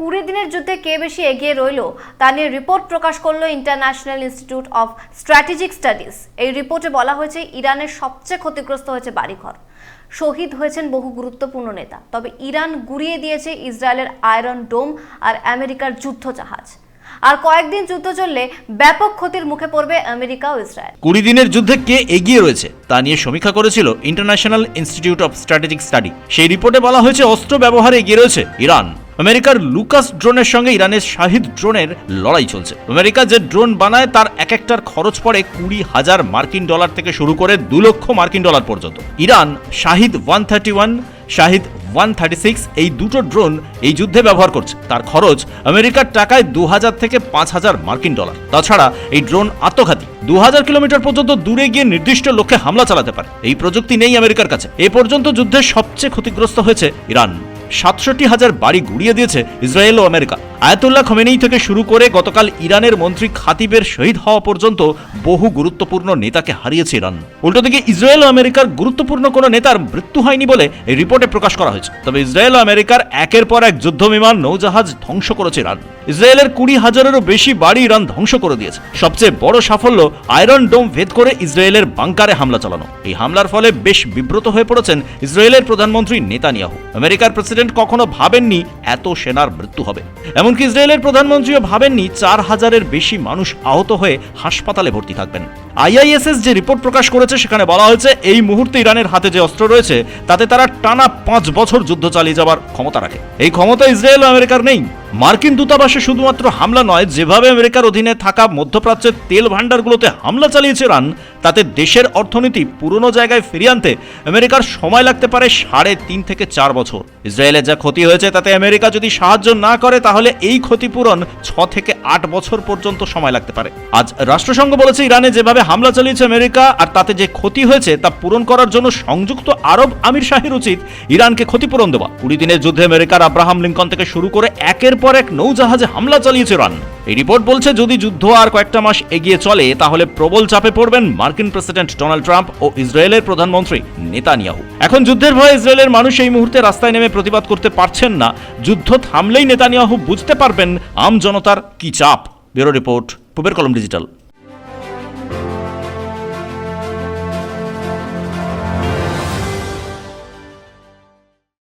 20 দিনের যুদ্ধে কে বেশি এগিয়ে রইল তা নিয়ে রিপোর্ট প্রকাশ করলো international institute of strategic studies. এই রিপোর্টে বলা হয়েছে ইরানের সবচেয়ে ক্ষতিগ্রস্ত হয়েছে বাড়িঘর, শহীদ হয়েছেন বহু গুরুত্বপূর্ণ নেতা। তবে ইরান গুড়িয়ে দিয়েছে ইসরায়েলের আয়রন ডোম আর আমেরিকার যুদ্ধ জাহাজ। আর কয়েকদিন যুদ্ধ চললে ব্যাপক ক্ষতির মুখে পড়বে আমেরিকা ও ইসরায়েল। 20 দিনের যুদ্ধে কে এগিয়ে রয়েছে তা নিয়ে সমীক্ষা করেছিল international institute of strategic study. সেই রিপোর্টে বলা হয়েছে অস্ত্র ব্যবহারে এগিয়ে রয়েছে ইরান। আমেরিকার লুকাস ড্রোনের সঙ্গে ইরানের শাহিদ ড্রোনের লড়াই চলছে। আমেরিকা যে ড্রোন বানায় তার এক একটার খরচ পড়ে 20,000 মার্কিন ডলার থেকে শুরু করে 2 লক্ষ মার্কিন ডলার পর্যন্ত। ইরান শাহিদ 131, শাহিদ 136 এই দুটো ড্রোন এই যুদ্ধে ব্যবহার করছে। তার খরচ আমেরিকার টাকায় 2000 থেকে 5000 মার্কিন ডলার। তাছাড়া এই ড্রোন আত্মঘাতী, 2000 কিলোমিটার পর্যন্ত দূরে গিয়ে নির্দিষ্ট লক্ষ্যে হামলা চালাতে পারে। এই প্রযুক্তি নেই আমেরিকার কাছে। এ পর্যন্ত যুদ্ধে সবচেয়ে ক্ষতিগ্রস্ত হয়েছে ইরান। 67,000 বাড়ি গুড়িয়ে দিয়েছে ইসরায়েল ও আমেরিকা। আয়াতুল্লাহ খমেনেই থেকে শুরু করে গতকাল ইরানের মন্ত্রী খাতিবের শহীদ হওয়া পর্যন্ত বহু গুরুত্বপূর্ণ নেতাকে হারিয়েছে ইরান। উল্টো দিকে ইসরায়েল ও আমেরিকার গুরুত্বপূর্ণ কোনো নেতার মৃত্যু হয়নি বলে এই রিপোর্টে প্রকাশ করা হয়েছে। তবে ইসরায়েল ও আমেরিকার একের পর এক যুদ্ধ বিমান, নৌজাহাজ ধ্বংস করেছে ইরান। ইসরায়েলের 20,000-এরও বেশি বাড়ি ইরান ধ্বংস করে দিয়েছে। সবচেয়ে বড় সাফল্য আয়রন ডোম ভেদ করে ইসরায়েলের বাংকারে হামলা চালানো। এই হামলার ফলে বেশ বিব্রত হয়ে পড়েছেন ইসরায়েলের প্রধানমন্ত্রী নেতানিয়াহু। আমেরিকার প্রেসিডেন্ট কখনো ভাবেননি এত সেনার মৃত্যু হবে। এমনকি ইসরায়েলের প্রধানমন্ত্রীও ভাবেননি 4000-এর বেশি মানুষ আহত হয়ে হাসপাতালে ভর্তি থাকবেন। আইআইএসএস যে রিপোর্ট প্রকাশ করেছে সেখানে বলা হয়েছে এই মুহূর্তে ইরানের হাতে যে অস্ত্র রয়েছে তাতে তারা টানা 5 বছর যুদ্ধ চালিয়ে যাবার ক্ষমতা রাখে। এই ক্ষমতা ইসরায়েল ও আমেরিকার নেই। মার্কিন দূতাবাসে শুধুমাত্র হামলা নয়, যেভাবে আমেরিকার অধীনে থাকা মধ্যপ্রাচ্যের তেল ভান্ডারগুলোতে হামলা চালিয়েছে ইরান, তাতে দেশের অর্থনীতি পুরনো জায়গায় ফিরিয়ে আনতে আমেরিকার সময় লাগতে পারে 3.5 থেকে 4 বছর। ইসরায়েলের যা ক্ষতি হয়েছে তাতে আমেরিকা যদি সাহায্য না করে তাহলে এই ক্ষতিপূরণ 6 থেকে 8 বছর পর্যন্ত সময় লাগতে পারে। আজ রাষ্ট্রসংঘ বলেছে ইরানে যেভাবে হামলা চালিয়েছে আমেরিকা আর তাতে যে ক্ষতি হয়েছে তা পূরণ করার জন্য সংযুক্ত আরব আমির শাহির উচিত ইরানকে ক্ষতিপূরণ দেওয়া। 20 দিনের যুদ্ধে আমেরিকার আব্রাহাম লিঙ্কন থেকে শুরু করে একের পর এক নৌজাহাজে হামলা চালিয়েছে ইরান। এই রিপোর্ট বলছে যদি যুদ্ধ আর কয়েকটা মাস এগিয়ে চলে তাহলে প্রবল চাপে পড়বেন মার্কিন প্রেসিডেন্ট ডোনাল্ড ট্রাম্প ও ইসরায়েলের প্রধানমন্ত্রী নেতানিয়াহু। এখন যুদ্ধের ভয়ে ইসরায়েলের মানুষ এই মুহূর্তে রাস্তায় নেমে প্রতিবাদ করতে পারছেন না। যুদ্ধ থামলেই নেতানিয়াহু বুঝতে পারবেন আম জনতার কি চাপ। ব্যুরো রিপোর্ট, পূবের কলম ডিজিটাল।